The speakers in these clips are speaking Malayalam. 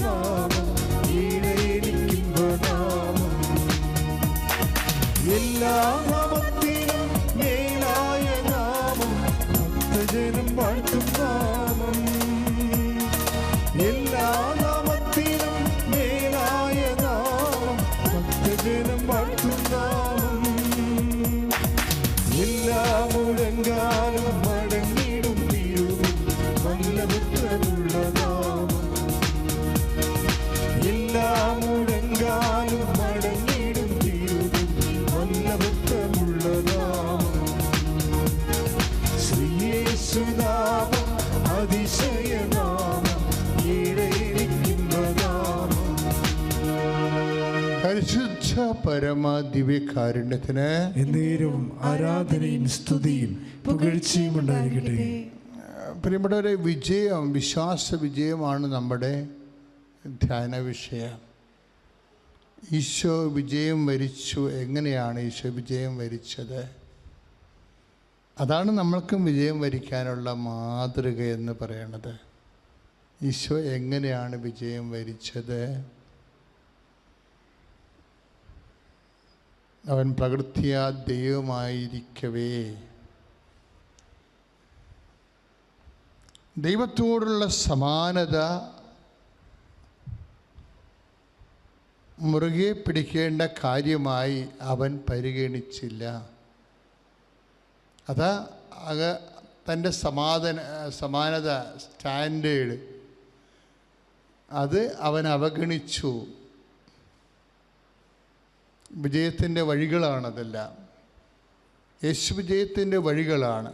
നാമം, ഈടേനിക്കുംബനാമം. എല്ലാ നാമത്തിനും മേലായ നാമം, ഭക്തജനം വാഴ്ത്തും നാമം. എല്ലാ നാമത്തിനും മേലായ നാമം, ഭക്തജനം വാഴ്ത്തും നാമം. എല്ലാ മുഴങ്കാലും മടങ്ങിടും തിരുവിൻ വല്ലഭത്വമുള്ള നാമം. എല്ലാ മുഴങ്കാലും മടങ്ങിടും തിരുവിൻ വല്ലഭത്വമുള്ള നാമം. ശ്രീയേശുനാമം അതിശയനാമം, ഈടേനിക്കുംബനാമം. പരിശുദ്ധ പരമ ദിവ്യകാരുണ്യത്തിന് എന്നേരവും ആരാധനയും സ്തുതിയും പുകഴ്ചയും ഉണ്ടായിരിക്കട്ടെ. പ്രിയപ്പെട്ടവരെ, വിജയം, വിശ്വാസ വിജയമാണ് നമ്മുടെ ധ്യാന വിഷയം. ഈശോ വിജയം വരിച്ചു. എങ്ങനെയാണ് ഈശോ വിജയം വരിച്ചത്? അതാണ് നമ്മൾക്കും വിജയം വരിക്കാനുള്ള മാതൃക എന്ന് പറയുന്നത്. ഈശോ എങ്ങനെയാണ് വിജയം വരിച്ചത്? അവൻ പ്രകൃത്യാ ദൈവമായിരിക്കവേ ദൈവത്തോടുള്ള സമാനത മുറുകെ പിടിക്കേണ്ട കാര്യമായി അവൻ പരിഗണിച്ചില്ല. അതാ തൻ്റെ സമാനത സ്റ്റാൻഡേർഡ് അത് അവൻ അവഗണിച്ചു. വിജയത്തിൻ്റെ വഴികളാണതെല്ലാം. യേശു വിജയത്തിൻ്റെ വഴികളാണ്.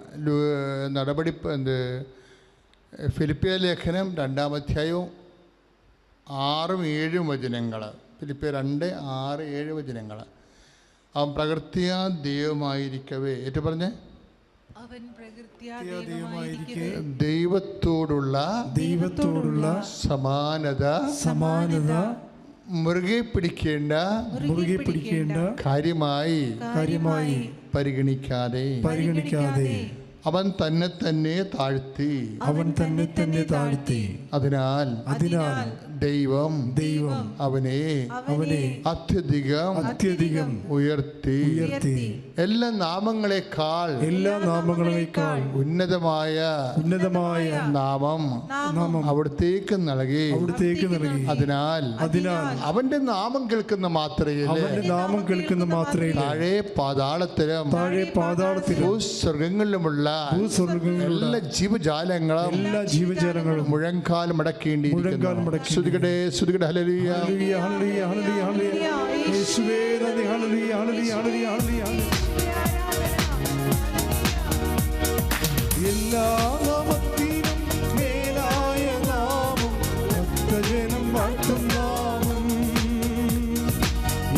ഫിലിപ്പിയ ലേഖനം 2-ാം അധ്യായവും 6-7 വചനങ്ങൾ. ഫിലിപ്പിയ 2:6-7 വചനങ്ങൾ. അവൻ പ്രകൃത്യാ ദൈവമായിരിക്കവേ, ഏറ്റു പറഞ്ഞേ, ദൈവത്തോടുള്ള സമാനത മുറുകെ പിടിക്കേണ്ട കാര്യമായി പരിഗണിക്കാതെ അവൻ തന്നെ താഴ്ത്തി. അതിനാൽ ദൈവം അവനെ അത്യധികം ഉയർത്തി എല്ലാ നാമങ്ങളെക്കാൾ ഉന്നതമായ നാമം അവിടത്തേക്ക് നൽകി. അതിനാൽ അവന്റെ നാമം കേൾക്കുന്ന മാത്രയിൽ താഴെ പാതാളത്തിലും ഭൂസ്വർഗങ്ങളിലുമുള്ള എല്ലാ ജീവജാലങ്ങളും മുഴങ്കാൽ മടക്കേണ്ടിയിരിക്കുന്നു. ശ്രുതികടെ ഹല്ലേലൂയ, ഹല്ലേലൂയ, ഹല്ലേലൂയ, ഹല്ലേലൂയ. യേശുവേ നന്ദി, ഹല്ലേലൂയ, ഹല്ലേലൂയ, ഹല്ലേലൂയ, ഹല്ലേലൂയ. എല്ലാ നാമത്തിനും മേലായ നാമം, ഭക്തജനം വാഴ്ത്തും നാമം.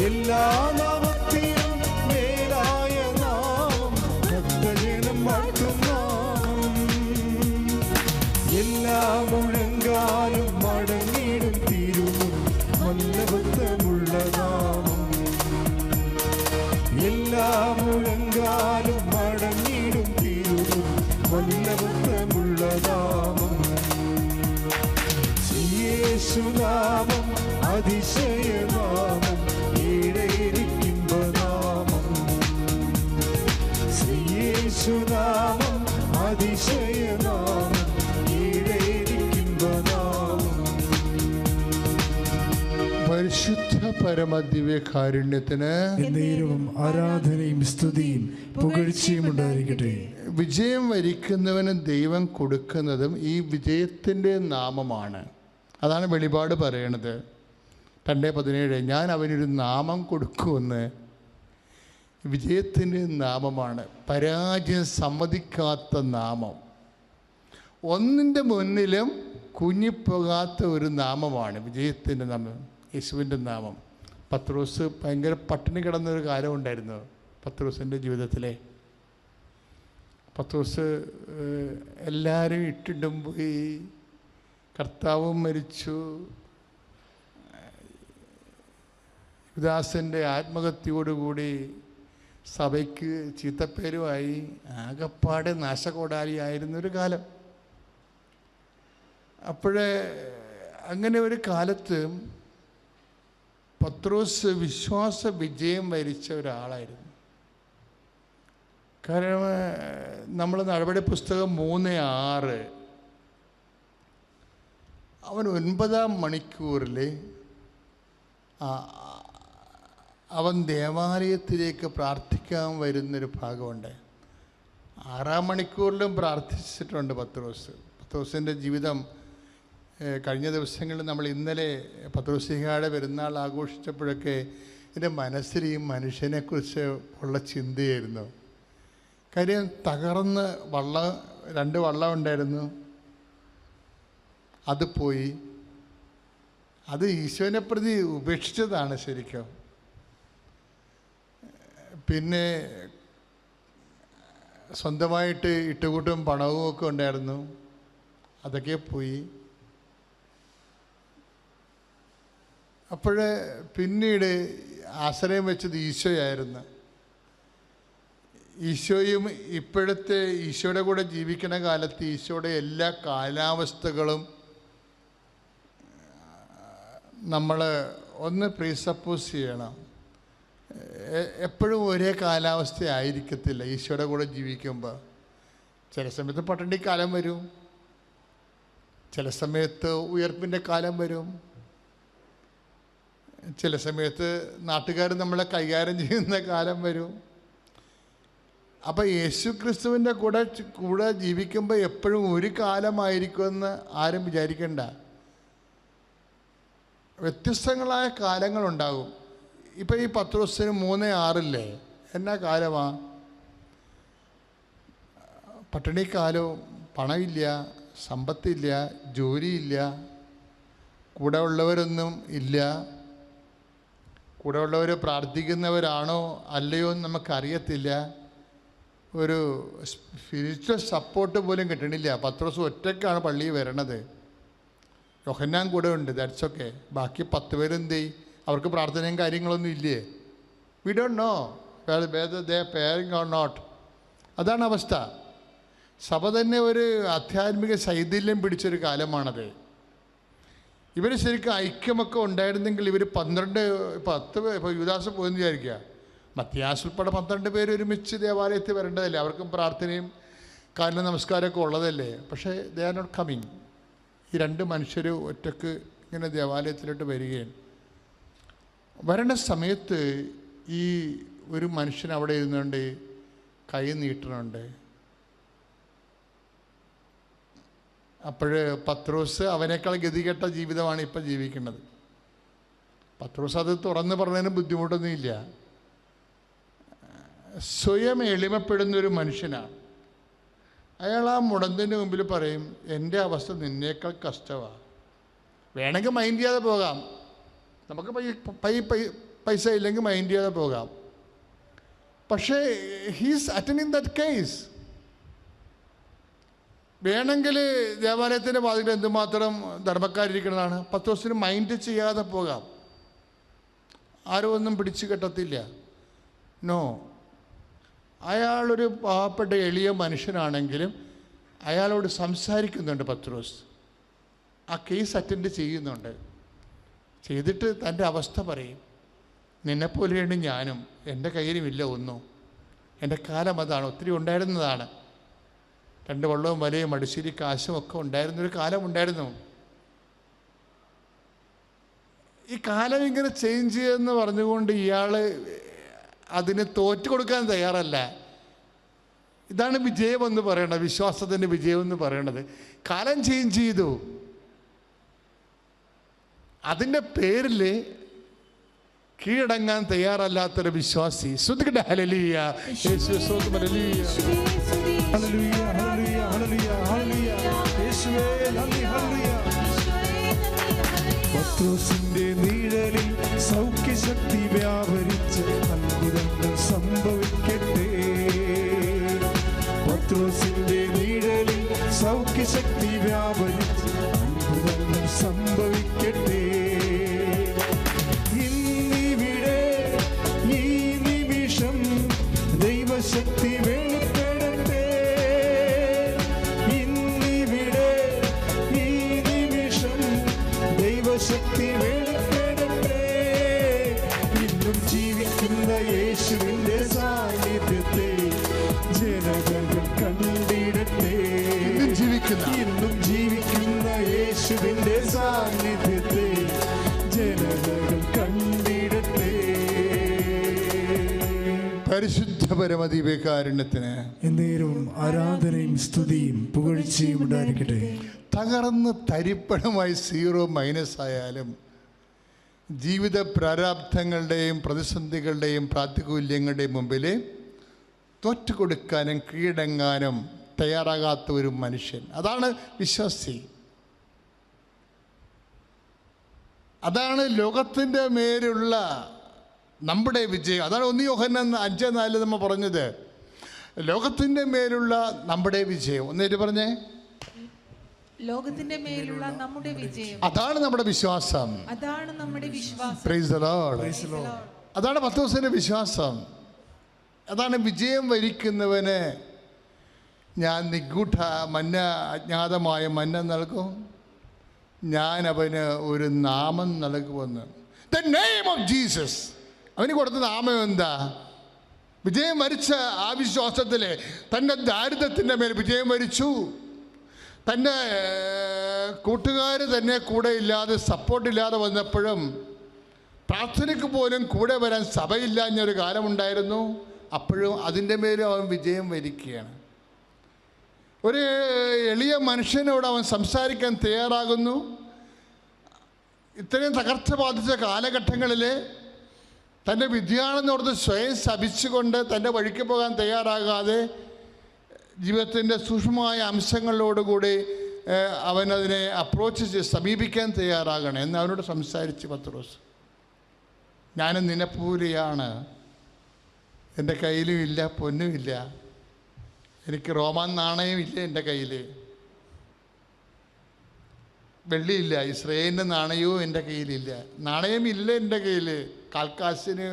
എല്ലാ നാമത്തിനും മേലായ നാമം, ഭക്തജനം വാഴ്ത്തും നാമം. എല്ലാ മുഴങ്കാലും മടങ്ങിടും തിരുവും വല്ലഭത്വമുള്ള നാമം. എല്ലാ മുഴങ്കാലും മടങ്ങിടും തിരുവും വല്ലഭത്വമുള്ള നാമം. യേശുനാമം അതിശയനാമം, ഈടേനിക്കുംബനാമം. യേശുനാമം അതിശയനാമം, പരിശുദ്ധ പരമദിവ്യകാരുണ്യത്തിന് എന്നേരവും ആരാധനയും സ്തുതിയും പുകഴ്ചയും ഉണ്ടായിരിക്കട്ടെ. വിജയം വരിക്കുന്നവന് ദൈവം കൊടുക്കുന്നതും ഈ വിജയത്തിൻ്റെ നാമമാണ്. അതാണ് വെളിപാട് പറയണത് 2:17. ഞാൻ അവനൊരു നാമം കൊടുക്കുമെന്ന്. വിജയത്തിൻ്റെ നാമമാണ്. പരാജയം സമ്മതിക്കാത്ത നാമം. ഒന്നിൻ്റെ മുന്നിലും കുഞ്ഞിപ്പോകാത്ത ഒരു നാമമാണ് വിജയത്തിൻ്റെ നാമം, യേശുവിൻ്റെ നാമം. പത്രോസ് ഭയങ്കര പട്ടിണി കിടന്നൊരു കാലം ഉണ്ടായിരുന്നു പത്രോസിൻ്റെ ജീവിതത്തിലെ. പത്രോസ് എല്ലാവരും ഇട്ടിട്ടും പോയി, കർത്താവും മരിച്ചു, യുദാസിൻ്റെ ആത്മഹത്യയോടുകൂടി സഭയ്ക്ക് ചീത്തപ്പേരുമായി, ആകപ്പാടെ നാശകോടാലിയായിരുന്നൊരു കാലം. അപ്പോഴേ അങ്ങനെ ഒരു കാലത്ത് പത്രോസ് വിശ്വാസ വിജയം വരിച്ച ഒരാളായിരുന്നു. കാരണം നമ്മൾ നടപടി പുസ്തകം 3:6 അവൻ 9-ാം മണിക്കൂറിൽ അവൻ ദേവാലയത്തിലേക്ക് പ്രാർത്ഥിക്കാൻ വരുന്നൊരു ഭാഗമുണ്ട്. 6-ാം മണിക്കൂറിലും പ്രാർത്ഥിച്ചിട്ടുണ്ട് പത്രോസിൻ്റെ ജീവിതം. കഴിഞ്ഞ ദിവസങ്ങളിൽ നമ്മൾ ഇന്നലെ പത്രോസ്ലീഹായുടെ പെരുന്നാൾ ആഘോഷിച്ചപ്പോഴൊക്കെ എൻ്റെ മനസ്സിൽ ഈ മനുഷ്യനെക്കുറിച്ച് ഉള്ള ചിന്തയായിരുന്നു. കാര്യം തകർന്ന് 2 വള്ളം ഉണ്ടായിരുന്നു, അത് പോയി. അത് ഈശോനെ പ്രതി ഉപേക്ഷിച്ചതാണ് ശരിക്കും. പിന്നെ സ്വന്തമായിട്ട് ഇട്ടുകൂട്ടും പണവും ഒക്കെ ഉണ്ടായിരുന്നു, അതൊക്കെ പോയി. അപ്പോഴേ പിന്നീട് ആശ്രയം വെച്ചത് ഈശോയായിരുന്നു. ഈശോയും ഇപ്പോഴത്തെ ഈശോയുടെ കൂടെ ജീവിക്കുന്ന കാലത്ത് ഈശോയുടെ എല്ലാ കാലാവസ്ഥകളും നമ്മൾ ഒന്ന് പ്രീസപ്പോസ് ചെയ്യണം. എപ്പോഴും ഒരേ കാലാവസ്ഥ ആയിരിക്കത്തില്ല ഈശോയുടെ കൂടെ ജീവിക്കുമ്പോൾ. ചില സമയത്ത് പട്ടിണിക്കാലം വരും, ചില സമയത്ത് ഉയർപ്പിൻ്റെ കാലം വരും, ചില സമയത്ത് നാട്ടുകാർ നമ്മളെ കൈകാര്യം ചെയ്യുന്ന കാലം വരും. അപ്പോൾ യേശു ക്രിസ്തുവിൻ്റെ കൂടെ ജീവിക്കുമ്പോൾ എപ്പോഴും ഒരു കാലമായിരിക്കുമെന്ന് ആരും വിചാരിക്കണ്ട. വ്യത്യസ്തങ്ങളായ കാലങ്ങളുണ്ടാകും. ഇപ്പം ഈ പത്രോസിന് 3:6 എന്നാ കാലമാണ്? പട്ടിണിക്കാലവും, പണമില്ല, സമ്പത്തില്ല, ജോലിയില്ല, കൂടെ ഉള്ളവരൊന്നും ഇല്ല. കൂടെ ഉള്ളവർ പ്രാർത്ഥിക്കുന്നവരാണോ അല്ലയോ എന്ന് നമുക്കറിയത്തില്ല. ഒരു സ്പിരിച്വൽ സപ്പോർട്ട് പോലും കിട്ടണില്ല. പത്രോസ് ഒറ്റയ്ക്കാണ് പള്ളിയിൽ വരണത്. യോഹന്നാൻ കൂടെ ഉണ്ട്, ദാറ്റ്സ് ഓക്കെ. ബാക്കി 10 പേരെന്ത് ചെയ്യും? അവർക്ക് പ്രാർത്ഥനയും കാര്യങ്ങളൊന്നും ഇല്ലേ? We don't know whether they praying or not. അതാണ് അവസ്ഥ. സഭ തന്നെ ഒരു ആധ്യാത്മിക ശൈഥില്യം പിടിച്ചൊരു കാലമാണത്. ഇവർ ശരിക്കും ഐക്യമൊക്കെ ഉണ്ടായിരുന്നെങ്കിൽ ഇവർ 10 ഇപ്പോൾ യുദാസ് പോയെന്ന് വിചാരിക്കുക, മത്തിയാസ് ഉൾപ്പെടെ 12 പേര് ഒരുമിച്ച് ദേവാലയത്തിൽ വരേണ്ടതല്ലേ? അവർക്കും പ്രാർത്ഥനയും കാലിന് നമസ്കാരമൊക്കെ ഉള്ളതല്ലേ? പക്ഷേ ദേ ആർ നോട്ട് കമ്മിങ്. ഈ 2 മനുഷ്യർ ഒറ്റക്ക് ഇങ്ങനെ ദേവാലയത്തിലോട്ട് വരികയാണ്. വരേണ്ട സമയത്ത് ഈ ഒരു മനുഷ്യൻ അവിടെ ഇരുന്നുകൊണ്ട് കൈ നീട്ടണുണ്ട്. അപ്പോൾ പത്രോസ് അവനേക്കാൾ ഗതികെട്ട ജീവിതമാണ് ഇപ്പം ജീവിക്കുന്നത്. പത്രോസ് അത് തുറന്ന് പറഞ്ഞതിന് ബുദ്ധിമുട്ടൊന്നുമില്ല. സ്വയം എളിമപ്പെടുന്നൊരു മനുഷ്യനാണ് അയാൾ. ആ മുടന്തിൻ്റെ മുമ്പിൽ പറയും, എൻ്റെ അവസ്ഥ നിന്നേക്കാൾ കഷ്ടമാണ്. വേണമെങ്കിൽ മൈൻഡ് ചെയ്യാതെ പോകാം, നമുക്ക് പൈസ ഇല്ലെങ്കിൽ മൈൻഡ് ചെയ്യാതെ പോകാം. പക്ഷേ ഹീസ് അറ്റൻഡിങ് ദറ്റ് കേസ്. വേണമെങ്കിൽ ദേവാലയത്തിൻ്റെ വാതിൽ എന്തുമാത്രം ധർമ്മക്കാരിരിക്കുന്നതാണ്. പത്രോസിന് മൈൻഡ് ചെയ്യാതെ പോകാം, ആരും ഒന്നും പിടിച്ചു കെട്ടത്തില്ല. നോ, അയാളൊരു പാവപ്പെട്ട എളിയ മനുഷ്യനാണെങ്കിലും അയാളോട് സംസാരിക്കുന്നുണ്ട് പത്രോസ്. ആ കേസ് അറ്റൻഡ് ചെയ്യുന്നുണ്ട്. ചെയ്തിട്ട് തൻ്റെ അവസ്ഥ പറയും. നിന്നെപ്പോലെയാണ് ഞാനും, എൻ്റെ കയ്യിലുമില്ല ഒന്നും, എൻ്റെ കാലം അതാണ്. ഒത്തിരി ഉണ്ടായിരുന്നതാണ്. 2 വള്ളവും വലയും അടിശ്ശേരി കാശും ഒക്കെ ഉണ്ടായിരുന്നൊരു കാലം ഉണ്ടായിരുന്നു. ഈ കാലം ഇങ്ങനെ ചേഞ്ച് ചെയ്യുമെന്ന് പറഞ്ഞുകൊണ്ട് ഇയാൾ അതിന് തോറ്റു കൊടുക്കാൻ തയ്യാറല്ല. ഇതാണ് വിജയം എന്ന് പറയണത്, വിശ്വാസത്തിൻ്റെ വിജയം എന്ന് പറയണത്. കാലം ചേഞ്ച് ചെയ്തു, അതിൻ്റെ പേരിൽ കീഴടങ്ങാൻ തയ്യാറല്ലാത്തൊരു വിശ്വാസി. ശ്രുതികട്ടെ ഹല്ലേലൂയ, യേശുവേ സ്തോത്രം, hallelujah, hallelujah, hallelujah, hallelujah, hallelujah, യേശുവേ നന്ദി, ഹല്ലേലൂയ. പത്രോസിന്റെ നിഴലിൽ സൗഖ്യശക്തി വ്യാപരിച്ച് അത്ഭുതങ്ങൾ സംഭവിക്കട്ടെ. പത്രോസിന്റെ നിഴലിൽ സൗഖ്യശക്തി വ്യാപരിച്ച് അത്ഭുതങ്ങൾ സംഭവിക്കട്ടെ. ഇന്നിവിടെ ഈ നിമിഷം ദൈവശക്തി വെളിപ്പെടട്ടെ. ഇന്നിവിടെ ഈ നിമിഷം ദൈവശക്തി വെളിപ്പെടട്ടെ. ഇന്നും ജീവിക്കുന്ന യേശുവിന്റെ സാന്നിധ്യത്തെ ജനതകൾ കണ്ടിടട്ടെ. ഇന്നും ജീവിക്കുന്ന യേശുവിന്റെ സാന്നിധ്യത്തെ ജനതകൾ കണ്ടിടട്ടെ. പരിശുദ്ധ പരമദിവ്യകാരുണ്യത്തിന് എന്നേരവും ആരാധനയും സ്തുതിയും പുകഴ്ചയും ഉണ്ടായിരിക്കട്ടെ. തകർന്ന് തരിപ്പണമായി 0- ആയാലും ജീവിത പ്രാരാബ്ധങ്ങളുടെയും പ്രതിസന്ധികളുടെയും പ്രാതികൂല്യങ്ങളുടെയും മുമ്പിൽ തോറ്റുകൊടുക്കാനും കീഴടങ്ങാനും തയ്യാറാകാത്ത ഒരു മനുഷ്യൻ, അതാണ് വിശ്വാസി. അതാണ് ലോകത്തിൻ്റെ മേലുള്ള നമ്മുടെ വിജയം. അതാണ് 1 യോഹന്നാൻ 5:4 നമ്മൾ പറഞ്ഞത്, ലോകത്തിൻ്റെ മേലുള്ള നമ്മുടെ വിജയം. ഒന്നേറ്റ് പറഞ്ഞേ, ലോകത്തിന്റെ മേലുള്ള നമ്മുടെ വിജയം. അതാണ് നമ്മുടെ വിശ്വാസം. അതാണ് നമ്മുടെ വിശ്വാസം. Praise the Lord. അതാണ് പത്രോസിന്റെ വിശ്വാസം. അതാണ് വിജയം വരിക്കുന്നവന് ഞാൻ നിഗൂഢ മന്ന, അജ്ഞാതമായ മന്ന നൽകും, ഞാൻ അവന് ഒരു നാമം നൽകുമെന്ന്. The name of Jesus. അവന് കൊടുത്ത നാമം എന്താ? വിജയം വരിച്ച ആ വിശ്വാസത്തിൽ തൻ്റെ ദാരിദ്ര്യത്തിൻ്റെ മേൽ വിജയം വരിച്ചു. തൻ്റെ കൂട്ടുകാർ തന്നെ കൂടെ ഇല്ലാതെ, സപ്പോർട്ടില്ലാതെ വന്നപ്പോഴും പ്രാർത്ഥനയ്ക്ക് പോലും കൂടെ വരാൻ സഭയില്ലാഞ്ഞൊരു കാലമുണ്ടായിരുന്നു. അപ്പോഴും അതിൻ്റെ മേലും അവൻ വിജയം വരിക്കുകയാണ്. ഒരു എളിയ മനുഷ്യനോട് അവൻ സംസാരിക്കാൻ തയ്യാറാകുന്നു. ഇത്രയും തകർച്ച ബാധിച്ച കാലഘട്ടങ്ങളിൽ തൻ്റെ വിദ്യാണെന്നോർത്ത് സ്വയം ശപിച്ചുകൊണ്ട് തൻ്റെ വഴിക്ക് പോകാൻ തയ്യാറാകാതെ ജീവിതത്തിൻ്റെ സൂക്ഷ്മമായ അംശങ്ങളിലോടുകൂടി അവനതിനെ അപ്രോച്ച് സമീപിക്കാൻ തയ്യാറാകണം എന്ന് അവനോട് സംസാരിച്ച് പത്രോസ്. ഞാനും നിന്നെപ്പോലെയാണ്, എൻ്റെ കയ്യിലും ഇല്ല പൊന്നുമില്ല, എനിക്ക് റോമാൻ നാണയം ഇല്ല, എൻ്റെ കയ്യിൽ വെള്ളിയില്ല, ഇസ്രയേലിൻ്റെ നാണയവും എൻ്റെ കയ്യിലില്ല, നാണയമില്ല എൻ്റെ കയ്യിൽ, കാൽക്കാശിന്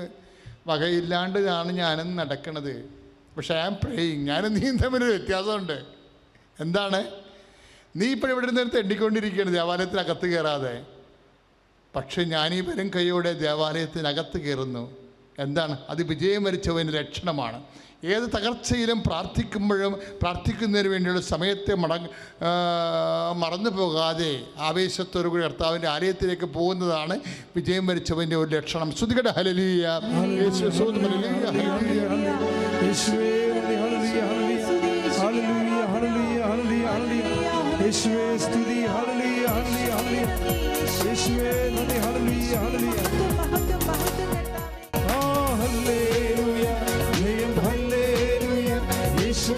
വകയില്ലാണ്ടാണ് ഞാനും നടക്കണത്. പക്ഷേ ഐ ആം പ്രേയിങ്. ഞാനും നീയും തമ്മിലൊരു വ്യത്യാസമുണ്ട്. എന്താണ്? നീ ഇപ്പോൾ ഇവിടെ നിന്ന് എണ്ണിക്കൊണ്ടിരിക്കുകയാണ് ദേവാലയത്തിനകത്ത് കയറാതെ, പക്ഷെ ഞാനീ വരും കൈയോടെ ദേവാലയത്തിനകത്ത് കയറുന്നു. എന്താണ്? അത് വിജയം വരിച്ചവൻ്റെ ലക്ഷണമാണ്. ഏത് തകർച്ചയിലും പ്രാർത്ഥിക്കുമ്പോഴും പ്രാർത്ഥിക്കുന്നതിന് വേണ്ടിയുള്ള സമയത്തെ മറന്നു പോകാതെ ആവേശത്തോടു കൂടി കർത്താവിൻ്റെ ആലയത്തിലേക്ക് പോകുന്നതാണ് വിജയം വരിച്ചവൻ്റെ ഒരു ലക്ഷണം. ശ്രുതികട ഹല്ലേലൂയ.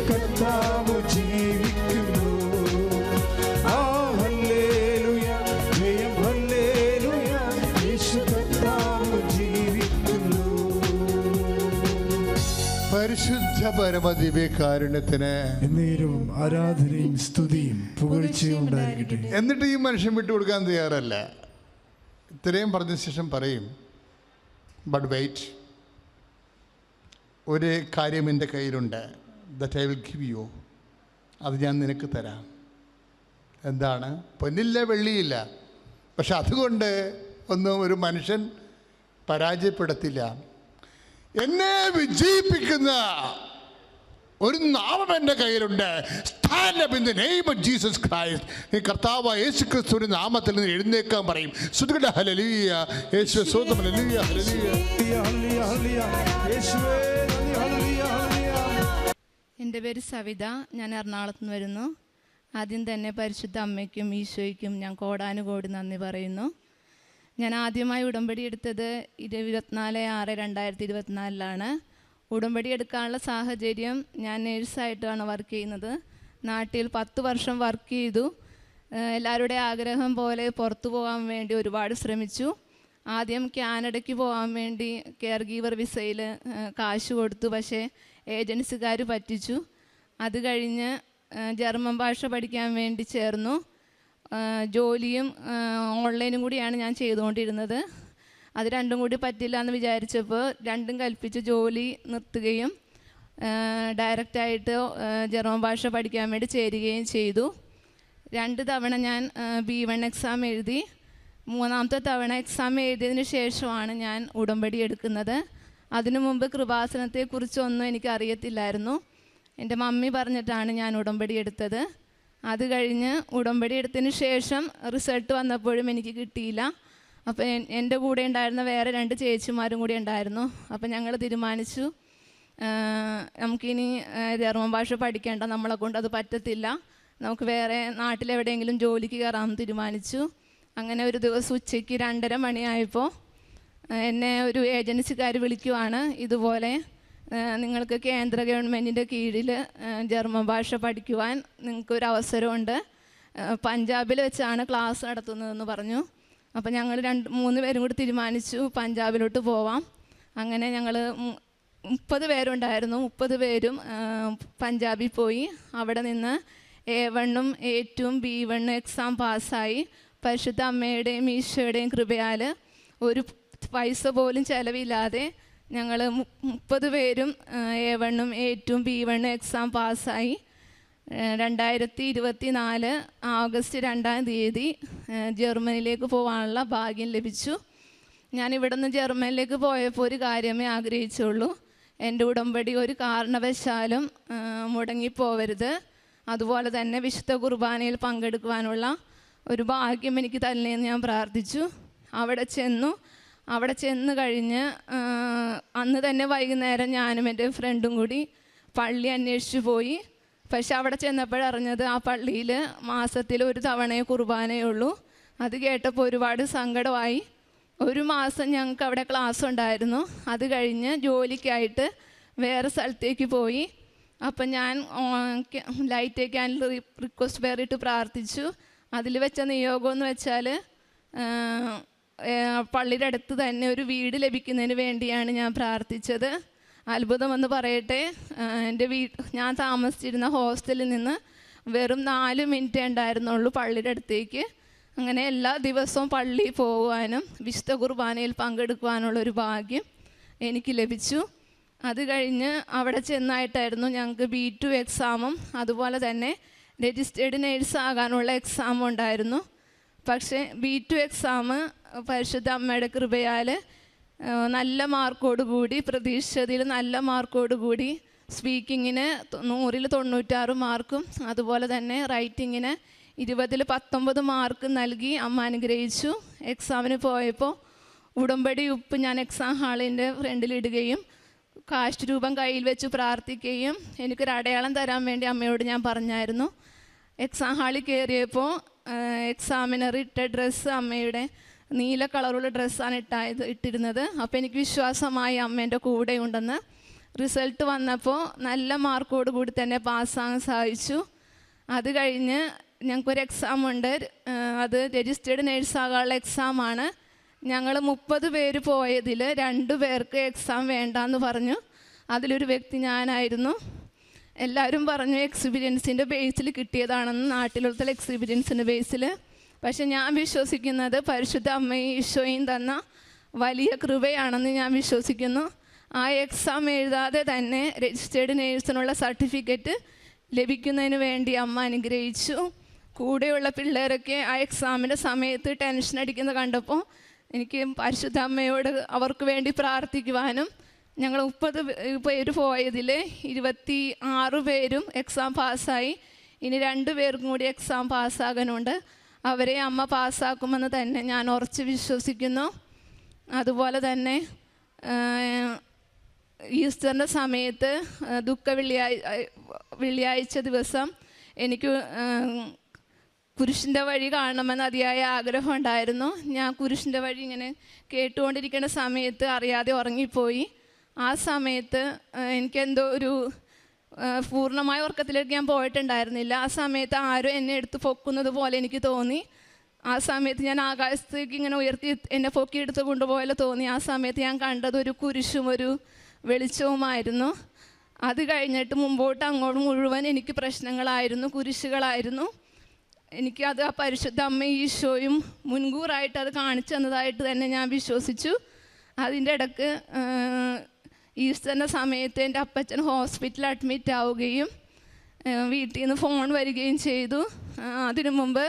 കർത്താവ് ജീവിക്കുന്നു. ഹല്ലേലൂയ, ജയം ഹല്ലേലൂയ, യേശു കർത്താവ് ജീവിക്കുന്നു. പരിശുദ്ധ പരമദിവ്യകാരുണ്യത്തിന് എന്നേരവും ആരാധനയും സ്തുതിയും പുകഴ്ചയും ഉണ്ടായിരിക്കട്ടെ. എന്നിട്ട് ഈ മനുഷ്യൻ വിട്ടുകൊടുക്കാൻ തയ്യാറല്ല. ഇത്രയും പറഞ്ഞ ശേഷം പറയും, ബട്ട് വെയിറ്റ്, ഒരു കാര്യം എൻ്റെ കയ്യിലുണ്ട്, that I will give you, അത് ഞാൻ നിനക്ക് തരാം. എന്താണ്? പൊന്നില്ല വെള്ളിയില്ല, പക്ഷെ അതുകൊണ്ട് ഒന്നും ഒരു മനുഷ്യൻ പരാജയപ്പെടത്തില്ല. എന്നെ വിജയിപ്പിക്കുന്ന ഒരു നാമം എൻ്റെ കയ്യിലുണ്ട്. Stand up in the name of Jesus Christ. ഈ കർത്താവായ യേശു ക്രിസ്തുവിന്റെ നാമത്തിൽ നിന്ന് എഴുന്നേൽക്കാൻ പറയും. ശ്രുതികട ഹല്ലേലൂയ, യേശുവേ സ്തോത്രം, ഹല്ലേലൂയ, ഹല്ലേലൂയ. എൻ്റെ പേര് സവിത, ഞാൻ എറണാകുളത്ത് നിന്ന് വരുന്നു. ആദ്യം തന്നെ പരിശുദ്ധ അമ്മയ്ക്കും ഈശോയ്ക്കും ഞാൻ കോടാനുകോടി നന്ദി പറയുന്നു. ഞാൻ ആദ്യമായി ഉടമ്പടി എടുത്തത് 24/6/2024 ഉടമ്പടി എടുക്കാനുള്ള സാഹചര്യം, ഞാൻ നേഴ്സായിട്ടാണ് വർക്ക് ചെയ്യുന്നത്. നാട്ടിൽ 10 വർഷം വർക്ക് ചെയ്തു. എല്ലാവരുടെ ആഗ്രഹം പോലെ പുറത്തു പോകാൻ വേണ്ടി ഒരുപാട് ശ്രമിച്ചു. ആദ്യം കാനഡയ്ക്ക് പോകാൻ വേണ്ടി കെയർ ഗീവർ വിസയിൽ കാശ് കൊടുത്തു, പക്ഷേ ഏജൻസിക്കാർ പറ്റിച്ചു. അത് കഴിഞ്ഞ് ജർമ്മൻ ഭാഷ പഠിക്കാൻ വേണ്ടി ചേർന്നു. ജോലിയും ഓൺലൈനും കൂടിയാണ് ഞാൻ ചെയ്തുകൊണ്ടിരുന്നത്. അത് രണ്ടും കൂടി പറ്റില്ല എന്ന് വിചാരിച്ചപ്പോൾ രണ്ടും കൽപ്പിച്ച് ജോലി നിർത്തുകയും ഡയറക്റ്റായിട്ട് ജർമ്മൻ ഭാഷ പഠിക്കാൻ വേണ്ടി ചേരുകയും ചെയ്തു. 2 തവണ ഞാൻ B1 എക്സാം എഴുതി. മൂന്നാമത്തെ തവണ എക്സാം എഴുതിയതിന് ശേഷമാണ് ഞാൻ ഉടമ്പടി എടുക്കുന്നത്. അതിനു മുമ്പ് കൃപാസനത്തെക്കുറിച്ചൊന്നും എനിക്ക് അറിയത്തില്ലായിരുന്നു. എൻ്റെ മമ്മി പറഞ്ഞിട്ടാണ് ഞാൻ ഉടമ്പടി എടുത്തത്. അത് കഴിഞ്ഞ് ഉടമ്പടി എടുത്തതിന് ശേഷം റിസൾട്ട് വന്നപ്പോഴും എനിക്ക് കിട്ടിയില്ല. അപ്പോൾ എൻ്റെ കൂടെ ഉണ്ടായിരുന്ന വേറെ 2 ചേച്ചിമാരും കൂടി ഉണ്ടായിരുന്നു. അപ്പോൾ ഞങ്ങൾ തീരുമാനിച്ചു നമുക്കിനി ജർമ്മൻ ഭാഷ പഠിക്കേണ്ട, നമ്മളെ കൊണ്ട് അത് പറ്റത്തില്ല, നമുക്ക് വേറെ നാട്ടിലെവിടെയെങ്കിലും ജോലിക്ക് കയറാമെന്ന് തീരുമാനിച്ചു. അങ്ങനെ ഒരു ദിവസം ഉച്ചയ്ക്ക് 2:30 മണിയായപ്പോൾ എന്നെ ഒരു ഏജൻസിക്കാർ വിളിക്കുവാണ്. ഇതുപോലെ നിങ്ങൾക്ക് കേന്ദ്ര ഗവൺമെൻറ്റിൻ്റെ കീഴിൽ ജർമ്മൻ ഭാഷ പഠിക്കുവാൻ നിങ്ങൾക്കൊരു അവസരമുണ്ട്, പഞ്ചാബിൽ വെച്ചാണ് ക്ലാസ് നടത്തുന്നതെന്ന് പറഞ്ഞു. അപ്പോൾ ഞങ്ങൾ 2-3 പേരും കൂടി തീരുമാനിച്ചു പഞ്ചാബിലോട്ട് പോവാം. അങ്ങനെ ഞങ്ങൾ 30 പേരുണ്ടായിരുന്നു. 30 പേരും പഞ്ചാബിൽ പോയി. അവിടെ നിന്ന് A1ഉം A2ഉം B1 എക്സാം പാസ്സായി. പരിശുദ്ധ അമ്മയുടെയും ഈശോയുടെയും കൃപയാൽ ഒരു പൈസ പോലും ചിലവില്ലാതെ ഞങ്ങൾ 30 പേരും A1ഉം A2ഉം B1 എക്സാം പാസ്സായി. 2024 ഓഗസ്റ്റ് 2-ാം തീയതി ജർമ്മനിയിലേക്ക് പോകാനുള്ള ഭാഗ്യം ലഭിച്ചു. ഞാൻ ഇവിടെ നിന്ന് ജർമ്മനിയിലേക്ക് പോയപ്പോൾ ഒരു കാര്യമേ ആഗ്രഹിച്ചുള്ളൂ, എൻ്റെ ഉടമ്പടി ഒരു കാരണവശാലും മുടങ്ങിപ്പോവരുത്. അതുപോലെ തന്നെ വിശുദ്ധ കുർബാനയിൽ പങ്കെടുക്കുവാനുള്ള ഒരു ഭാഗ്യം എനിക്ക് തരണേന്ന് ഞാൻ പ്രാർത്ഥിച്ചു. അവിടെ ചെന്ന് കഴിഞ്ഞ് അന്ന് തന്നെ വൈകുന്നേരം ഞാനും എൻ്റെ ഫ്രണ്ടും കൂടി പള്ളി അന്വേഷിച്ചു പോയി. പക്ഷെ അവിടെ ചെന്നപ്പോഴറിഞ്ഞത് ആ പള്ളിയിൽ മാസത്തിൽ 1 തവണയേ കുർബാനയുള്ളൂ. അത് കേട്ടപ്പോൾ ഒരുപാട് സങ്കടമായി. 1 മാസം ഞങ്ങൾക്ക് അവിടെ ക്ലാസ് ഉണ്ടായിരുന്നു. അത് കഴിഞ്ഞ് ജോലിക്കായിട്ട് വേറെ സ്ഥലത്തേക്ക് പോയി. അപ്പം ഞാൻ ലൈറ്റ് ക്യാൻഡിൽ റിക്വസ്റ്റ് പേരിട്ട് പ്രാർത്ഥിച്ചു. അതിൽ വെച്ച നിയോഗം എന്ന് വെച്ചാൽ പള്ളിയുടെ അടുത്ത് തന്നെ ഒരു വീട് ലഭിക്കുന്നതിന് വേണ്ടിയാണ് ഞാൻ പ്രാർത്ഥിച്ചത്. അത്ഭുതമെന്ന് പറയട്ടെ, ഞാൻ താമസിച്ചിരുന്ന ഹോസ്റ്റലിൽ നിന്ന് വെറും 4 മിനിറ്റേ ഉണ്ടായിരുന്നുള്ളൂ പള്ളിയുടെ അടുത്തേക്ക്. അങ്ങനെ എല്ലാ ദിവസവും പള്ളിയിൽ പോകുവാനും വിശുദ്ധ കുർബാനയിൽ പങ്കെടുക്കുവാനുള്ളൊരു ഭാഗ്യം എനിക്ക് ലഭിച്ചു. അത് കഴിഞ്ഞ് അവിടെ ചെന്നായിട്ടായിരുന്നു ഞങ്ങൾക്ക് B2 എക്സാമും അതുപോലെ തന്നെ രജിസ്റ്റേർഡ് നേഴ്സ് ആകാനുള്ള എക്സാമും ഉണ്ടായിരുന്നു. പക്ഷേ B2 എക്സാം പരിശുദ്ധ അമ്മയുടെ കൃപയാൽ നല്ല മാർക്കോടുകൂടി, പ്രതീക്ഷിച്ചതിൽ നല്ല മാർക്കോടുകൂടി, സ്പീക്കിങ്ങിന് 100-ൽ 96 മാർക്കും അതുപോലെ തന്നെ റൈറ്റിങ്ങിന് 20-ൽ 19 മാർക്ക് നൽകി അമ്മ അനുഗ്രഹിച്ചു. എക്സാമിന് പോയപ്പോൾ ഉടമ്പടി ഉപ്പ് ഞാൻ എക്സാം ഹാളിൻ്റെ ഫ്രണ്ടിലിടുകയും കാശ് രൂപം കയ്യിൽ വെച്ച് പ്രാർത്ഥിക്കുകയും എനിക്കൊരു അടയാളം തരാൻ വേണ്ടി അമ്മയോട് ഞാൻ പറഞ്ഞായിരുന്നു. എക്സാം ഹാളിൽ കയറിയപ്പോൾ എക്സാമിനർ ഇട്ട ഡ്രസ്സ് അമ്മയുടെ നീല കളറുള്ള ഡ്രസ്സാണ് ഇട്ടിരുന്നത്. അപ്പോൾ എനിക്ക് വിശ്വാസമായി അമ്മേൻ്റെ കൂടെ ഉണ്ടെന്ന്. റിസൾട്ട് വന്നപ്പോൾ നല്ല മാർക്കോട് കൂടി തന്നെ പാസ്സാകാൻ സാധിച്ചു. അത് കഴിഞ്ഞ് ഞങ്ങൾക്കൊരു എക്സാമുണ്ട്, അത് രജിസ്റ്റേർഡ് നേഴ്സാകാനുള്ള എക്സാമാണ്. ഞങ്ങൾ 30 പേര് പോയതിൽ 2 പേർക്ക് എക്സാം വേണ്ടാന്ന് പറഞ്ഞു. അതിലൊരു വ്യക്തി ഞാനായിരുന്നു. എല്ലാവരും പറഞ്ഞു എക്സ്പീരിയൻസിൻ്റെ ബേസിൽ കിട്ടിയതാണെന്ന്, നാട്ടിലുള്ള എക്സ്പീരിയൻസിൻ്റെ ബേസിൽ. പക്ഷെ ഞാൻ വിശ്വസിക്കുന്നത് പരിശുദ്ധ അമ്മയും ഈശോയും തന്ന വലിയ കൃപയാണെന്ന് ഞാൻ വിശ്വസിക്കുന്നു. ആ എക്സാം എഴുതാതെ തന്നെ രജിസ്റ്റേർഡ് നേഴ്സിനുള്ള സർട്ടിഫിക്കറ്റ് ലഭിക്കുന്നതിന് വേണ്ടി അമ്മ അനുഗ്രഹിച്ചു. കൂടെയുള്ള പിള്ളേരൊക്കെ ആ എക്സാമിൻ്റെ സമയത്ത് ടെൻഷൻ അടിക്കുന്നത് കണ്ടപ്പോൾ എനിക്ക് പരിശുദ്ധ അമ്മയോട് അവർക്ക് വേണ്ടി പ്രാർത്ഥിക്കുവാനും, ഞങ്ങൾ 30 പേര് പോയതിൽ 26 പേരും എക്സാം പാസ്സായി. ഇനി 2 പേർക്കും കൂടി എക്സാം പാസ്സാകാനുണ്ട്. അവരെ അമ്മ പാസ്സാക്കുമെന്ന് തന്നെ ഞാൻ ഉറച്ച് വിശ്വസിക്കുന്നു. അതുപോലെ തന്നെ ഈസ്റ്ററിൻ്റെ സമയത്ത് വെള്ളിയാഴ്ച ദിവസം എനിക്ക് കുരിശിൻ്റെ വഴി കാണണമെന്ന് അതിയായ ആഗ്രഹം ഉണ്ടായിരുന്നു. ഞാൻ കുരിശിൻ്റെ വഴി ഇങ്ങനെ കേട്ടുകൊണ്ടിരിക്കുന്ന സമയത്ത് അറിയാതെ ഉറങ്ങിപ്പോയി. ആ സമയത്ത് എനിക്കെന്തോ ഒരു പൂർണ്ണമായ ഉറക്കത്തിലേക്ക് ഞാൻ പോയിട്ടുണ്ടായിരുന്നില്ല. ആ സമയത്ത് ആരും എന്നെ എടുത്ത് പൊക്കുന്നത് പോലെ എനിക്ക് തോന്നി. ആ സമയത്ത് ഞാൻ ആകാശത്തേക്ക് ഇങ്ങനെ ഉയർത്തി എന്നെ പൊക്കിയെടുത്ത് കൊണ്ടുപോലെ തോന്നി. ആ സമയത്ത് ഞാൻ കണ്ടത് ഒരു കുരിശും ഒരു വെളിച്ചവുമായിരുന്നു. അത് കഴിഞ്ഞിട്ട് മുമ്പോട്ട് അങ്ങോട്ട് മുഴുവൻ എനിക്ക് പ്രശ്നങ്ങളായിരുന്നു, കുരിശുകളായിരുന്നു. എനിക്കത് ആ പരിശുദ്ധ അമ്മ ഈശോയും മുൻകൂറായിട്ട് അത് കാണിച്ചു തന്നതായിട്ട് തന്നെ ഞാൻ വിശ്വസിച്ചു. അതിൻ്റെ ഇടയ്ക്ക് ഈസ്റ്ററിൻ്റെ സമയത്ത് എൻ്റെ അപ്പച്ചൻ ഹോസ്പിറ്റലിൽ അഡ്മിറ്റ് ആവുകയും വീട്ടിൽ നിന്ന് ഫോൺ വരികയും ചെയ്തു. അതിനു മുമ്പ്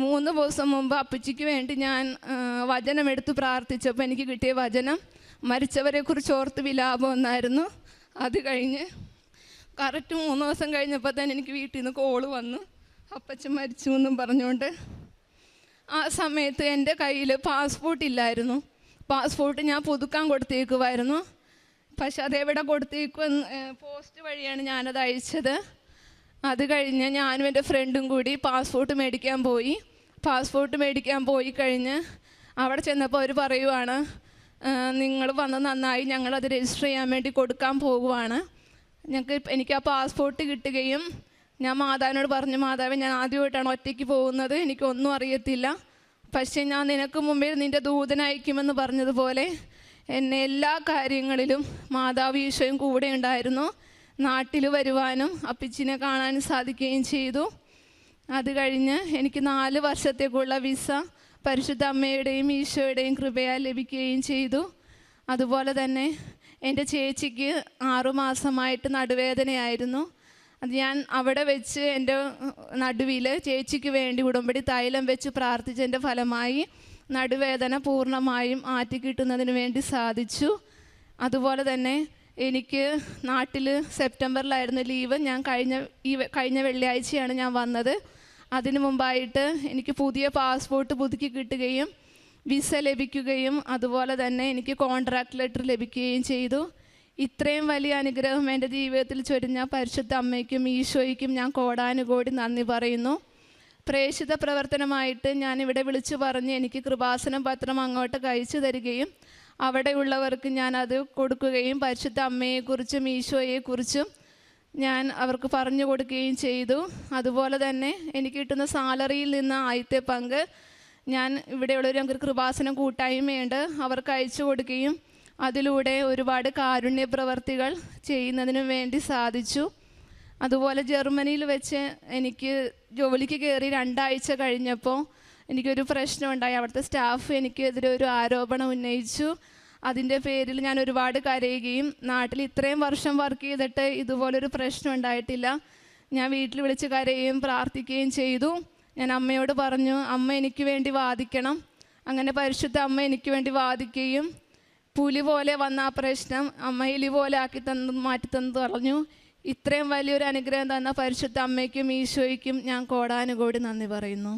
3 ദിവസം മുമ്പ് അപ്പച്ചിക്ക് വേണ്ടി ഞാൻ വചനമെടുത്ത് പ്രാർത്ഥിച്ചപ്പോൾ എനിക്ക് കിട്ടിയ വചനം മരിച്ചവരെക്കുറിച്ച് ഓർത്ത് വിലാപം എന്നായിരുന്നു. അത് കഴിഞ്ഞ് കറക്റ്റ് 3 ദിവസം കഴിഞ്ഞപ്പോൾ തന്നെ എനിക്ക് വീട്ടിൽ നിന്ന് കോള് വന്നു, അപ്പച്ചൻ മരിച്ചു എന്നും പറഞ്ഞുകൊണ്ട്. ആ സമയത്ത് എൻ്റെ കയ്യിൽ പാസ്പോർട്ട് ഇല്ലായിരുന്നു. പാസ്പോർട്ട് ഞാൻ പുതുക്കാൻ കൊടുത്തേക്കുമായിരുന്നു. പക്ഷെ അതെവിടെ കൊടുത്തേക്കുമെന്ന് പോസ്റ്റ് വഴിയാണ് ഞാനത് അയച്ചത്. അത് കഴിഞ്ഞ് ഞാനും എൻ്റെ ഫ്രണ്ടും കൂടി പാസ്പോർട്ട് മേടിക്കാൻ പോയി. പാസ്പോർട്ട് മേടിക്കാൻ പോയി കഴിഞ്ഞ് അവിടെ ചെന്നപ്പോൾ അവർ പറയുവാണ്, നിങ്ങൾ വന്ന് നന്നായി, ഞങ്ങളത് രജിസ്റ്റർ ചെയ്യാൻ വേണ്ടി കൊടുക്കാൻ പോകുവാണ്. എനിക്ക് ആ പാസ്പോർട്ട് കിട്ടുകയും ഞാൻ മാതാവിനോട് പറഞ്ഞു, മാതാവേ, ഞാൻ ആദ്യമായിട്ടാണ് ഒറ്റയ്ക്ക് പോകുന്നത്, എനിക്കൊന്നും അറിയത്തില്ല. പക്ഷേ ഞാൻ നിനക്ക് മുമ്പേ നിൻ്റെ ദൂതനയക്കുമെന്ന് പറഞ്ഞതുപോലെ എന്നെ എല്ലാ കാര്യങ്ങളിലും മാതാവ് ഈശോയും കൂടെ ഉണ്ടായിരുന്നു. നാട്ടിൽ വരുവാനും അപ്പച്ചിനെ കാണാനും സാധിക്കുകയും ചെയ്തു. അത് കഴിഞ്ഞ് എനിക്ക് 4 വർഷത്തേക്കുള്ള വിസ പരിശുദ്ധ അമ്മയുടെയും ഈശോയുടെയും കൃപയാൽ ലഭിക്കുകയും ചെയ്തു. അതുപോലെ തന്നെ എൻ്റെ ചേച്ചിക്ക് 6 മാസമായിട്ട് നടുവേദനയായിരുന്നു. അത് ഞാൻ അവിടെ വെച്ച് എൻ്റെ നടുവിൽ ചേച്ചിക്ക് വേണ്ടി ഉടമ്പടി തൈലം വെച്ച് പ്രാർത്ഥിച്ചതിൻ്റെ ഫലമായി നടുവേദന പൂർണ്ണമായും ആറ്റിക്കിട്ടുന്നതിന് വേണ്ടി സാധിച്ചു. അതുപോലെ തന്നെ എനിക്ക് നാട്ടിൽ സെപ്റ്റംബറിലായിരുന്നു ലീവ്. ഞാൻ കഴിഞ്ഞ വെള്ളിയാഴ്ചയാണ് ഞാൻ വന്നത്. അതിനു മുമ്പായിട്ട് എനിക്ക് പുതിയ പാസ്പോർട്ട് പുതുക്കി കിട്ടുകയും വിസ ലഭിക്കുകയും അതുപോലെ തന്നെ എനിക്ക് കോൺട്രാക്ട് ലെറ്റർ ലഭിക്കുകയും ചെയ്തു. ഇത്രയും വലിയ അനുഗ്രഹം എൻ്റെ ജീവിതത്തിൽ ചൊരിഞ്ഞ പരിശുദ്ധ അമ്മയ്ക്കും ഈശോയ്ക്കും ഞാൻ കോടാനുകോടി നന്ദി പറയുന്നു. പ്രേക്ഷിത പ്രവർത്തനമായിട്ട് ഞാനിവിടെ വിളിച്ചു പറഞ്ഞ് എനിക്ക് കൃപാസനം പത്രം അങ്ങോട്ട് കഴിച്ചു തരികയും അവിടെയുള്ളവർക്ക് ഞാനത് കൊടുക്കുകയും പരിശുദ്ധ അമ്മയെക്കുറിച്ചും ഈശോയെക്കുറിച്ചും ഞാൻ അവർക്ക് പറഞ്ഞു കൊടുക്കുകയും ചെയ്തു. അതുപോലെ തന്നെ എനിക്ക് കിട്ടുന്ന സാലറിയിൽ നിന്ന് ആദ്യത്തെ പങ്ക് ഞാൻ ഇവിടെയുള്ളൊരു ഞങ്ങൾക്ക് കൃപാസനം കൂട്ടായ്മയുണ്ട്, അവർക്ക് അയച്ചു കൊടുക്കുകയും അതിലൂടെ ഒരുപാട് കാരുണ്യ പ്രവർത്തികൾ ചെയ്യുന്നതിനും വേണ്ടി സാധിച്ചു. അതുപോലെ ജർമ്മനിയിൽ വെച്ച് എനിക്ക് ജോലിക്ക് കയറി 2 ആഴ്ച കഴിഞ്ഞപ്പോൾ എനിക്കൊരു പ്രശ്നമുണ്ടായി. അവിടുത്തെ സ്റ്റാഫ് എനിക്കെതിരെ ഒരു ആരോപണം ഉന്നയിച്ചു. അതിൻ്റെ പേരിൽ ഞാൻ ഒരുപാട് കരയുകയും, നാട്ടിൽ ഇത്രയും വർഷം വർക്ക് ചെയ്തിട്ട് ഇതുപോലൊരു പ്രശ്നം ഉണ്ടായിട്ടില്ല. ഞാൻ വീട്ടിൽ വിളിച്ച് കരയുകയും പ്രാർത്ഥിക്കുകയും ചെയ്തു. ഞാൻ അമ്മയോട് പറഞ്ഞു, അമ്മ എനിക്ക് വേണ്ടി വാദിക്കണം. അങ്ങനെ പരിശുദ്ധ അമ്മ എനിക്ക് വേണ്ടി വാദിക്കുകയും പുലി പോലെ വന്ന ആ പ്രശ്നം അമ്മ എലി പോലെ മാറ്റി തന്നു പറഞ്ഞു. ഇത്രയും വലിയൊരു അനുഗ്രഹം തന്ന പരിശുദ്ധ അമ്മയ്ക്കും ഈശോയ്ക്കും ഞാൻ കോടാനുകോടി നന്ദി പറയുന്നു.